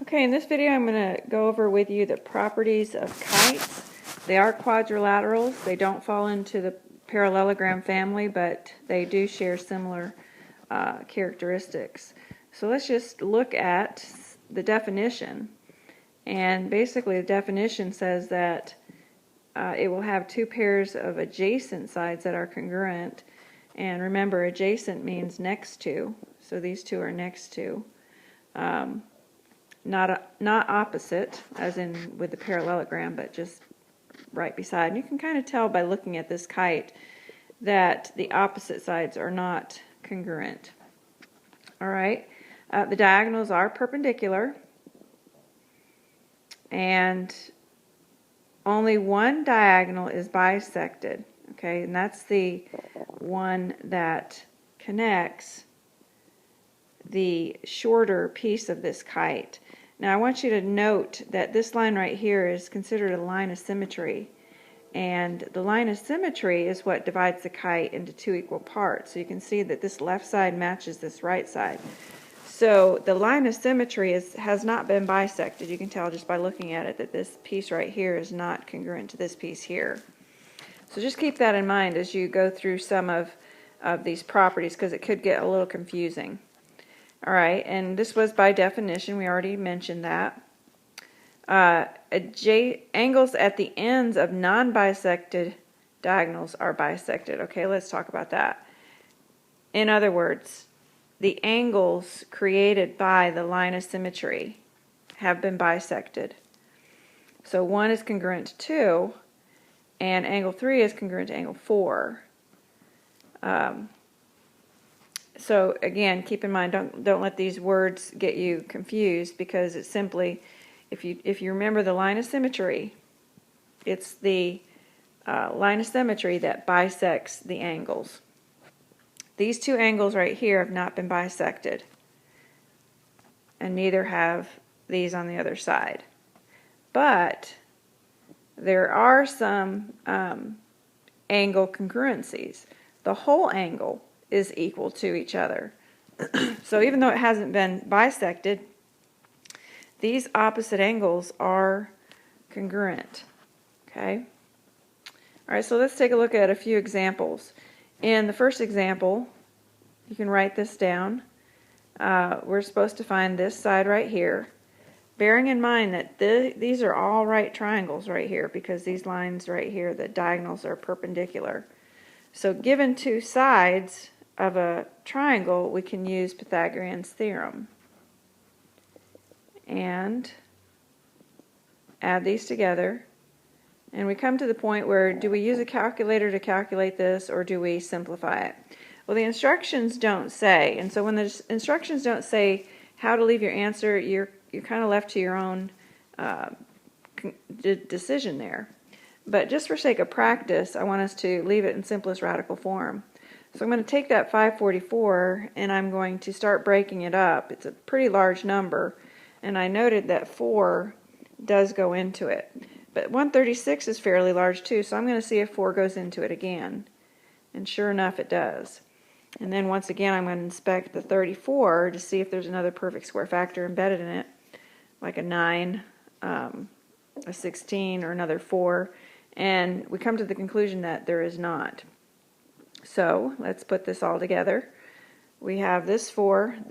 Okay, in this video I'm going to go over with you the properties of kites. They are quadrilaterals. They don't fall into the parallelogram family, but they do share similar characteristics. So let's just look at the definition. And basically the definition says that it will have two pairs of adjacent sides that are congruent. And remember, adjacent means next to. So these two are next to. Not opposite, as in with the parallelogram, but just right beside. And you can kind of tell by looking at this kite that the opposite sides are not congruent. All right, the diagonals are perpendicular, and only one diagonal is bisected. Okay, and that's the one that connects the shorter piece of this kite. Now I want you to note that this line right here is considered a line of symmetry, and the line of symmetry is what divides the kite into two equal parts. So you can see that this left side matches this right side. So the line of symmetry has not been bisected. You can tell just by looking at it that this piece right here is not congruent to this piece here. So just keep that in mind as you go through some of these properties, because it could get a little confusing. All right, and this was by definition. We already mentioned that. Angles at the ends of non-bisected diagonals are bisected. Okay, let's talk about that. In other words, the angles created by the line of symmetry have been bisected. So 1 is congruent to 2, and angle 3 is congruent to angle 4. So again, keep in mind, don't let these words get you confused, because it's simply, if you remember the line of symmetry, it's the line of symmetry that bisects the angles. These two angles right here have not been bisected, and neither have these on the other side. But there are some angle congruencies. The whole angle is equal to each other. So even though it hasn't been bisected, these opposite angles are congruent. Okay? All right, so let's take a look at a few examples. In the first example, you can write this down. We're supposed to find this side right here, bearing in mind that these are all right triangles right here, because these lines right here, the diagonals, are perpendicular. So given two sides of a triangle, we can use Pythagorean's theorem and add these together, and we come to the point where, do we use a calculator to calculate this, or do we simplify it? Well, the instructions don't say, and so when the instructions don't say how to leave your answer, you're kind of left to your own decision there. But just for sake of practice, I want us to leave it in simplest radical form. So I'm going to take that 544 and I'm going to start breaking it up. It's a pretty large number, and I noted that 4 does go into it. But 136 is fairly large too, so I'm going to see if 4 goes into it again. And sure enough, it does. And then once again, I'm going to inspect the 34 to see if there's another perfect square factor embedded in it, like a 9, a 16, or another 4. And we come to the conclusion that there is not. So let's put this all together. We have this 4, and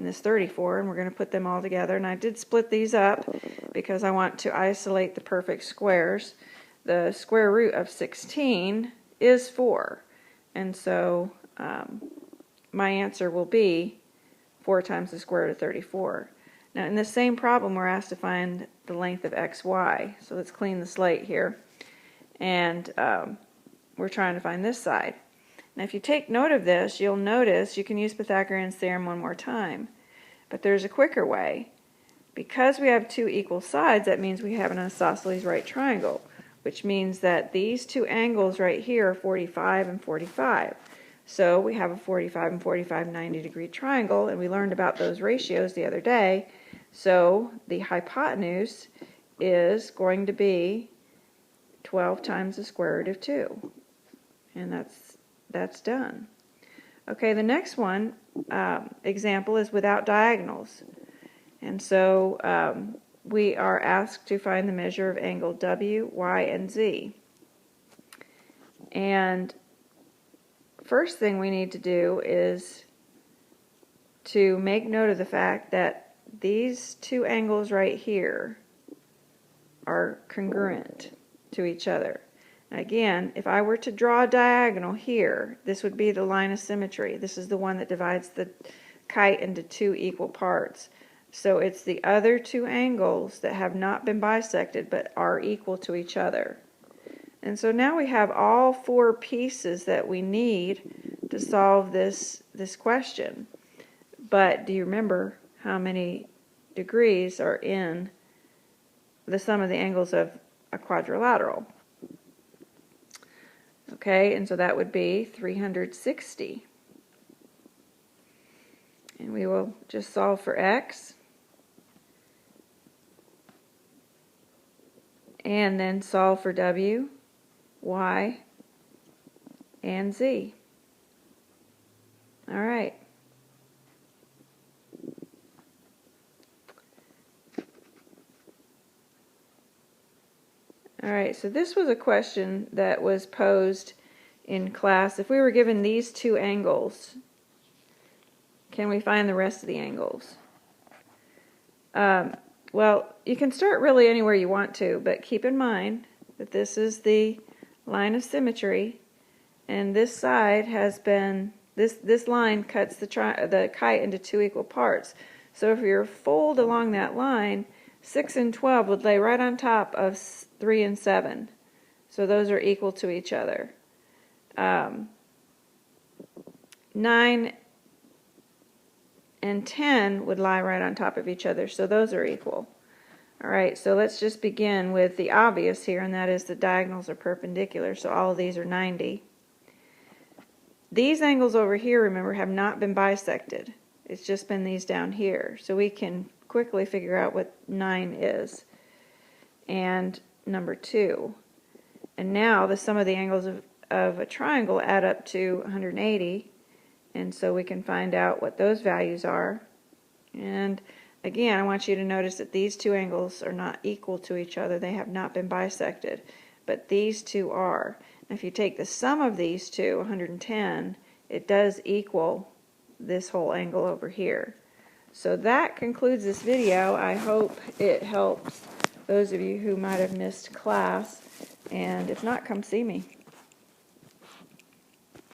this 34, and we're going to put them all together. And I did split these up because I want to isolate the perfect squares. The square root of 16 is 4, and so my answer will be 4 times the square root of 34. Now in this same problem, we're asked to find the length of xy. So let's clean the slate here. And we're trying to find this side. Now if you take note of this, you'll notice you can use Pythagorean's theorem one more time. But there's a quicker way. Because we have two equal sides, that means we have an isosceles right triangle, which means that these two angles right here are 45 and 45. So we have a 45 and 45 90-degree triangle, and we learned about those ratios the other day. So the hypotenuse is going to be 12 times the square root of 2. And that's done. Okay, the next one example is without diagonals. And so we are asked to find the measure of angle W, Y, and Z. And first thing we need to do is to make note of the fact that these two angles right here are congruent to each other. Again, if I were to draw a diagonal here, this would be the line of symmetry. This is the one that divides the kite into two equal parts. So it's the other two angles that have not been bisected but are equal to each other. And so now we have all four pieces that we need to solve this question. But do you remember how many degrees are in the sum of the angles of a quadrilateral? Okay, and so that would be 360. And we will just solve for x. And then solve for w, y, and z. All right. All right, so this was a question that was posed in class. If we were given these two angles, can we find the rest of the angles? Well, you can start really anywhere you want to, but keep in mind that this is the line of symmetry, and this side has been, this line cuts the kite into two equal parts. So if you're fold along that line, 6 and 12 would lay right on top of 3 and 7. So those are equal to each other. 9 and 10 would lie right on top of each other, so those are equal. All right, so let's just begin with the obvious here, and that is the diagonals are perpendicular, so all of these are 90. These angles over here, remember, have not been bisected. It's just been these down here, so we can quickly figure out what 9 is, and number 2. And now the sum of the angles of a triangle add up to 180, and so we can find out what those values are. And again, I want you to notice that these two angles are not equal to each other. They have not been bisected, but these two are. And if you take the sum of these two, 110, it does equal this whole angle over here. So that concludes this video. I hope it helps those of you who might have missed class, and if not, come see me.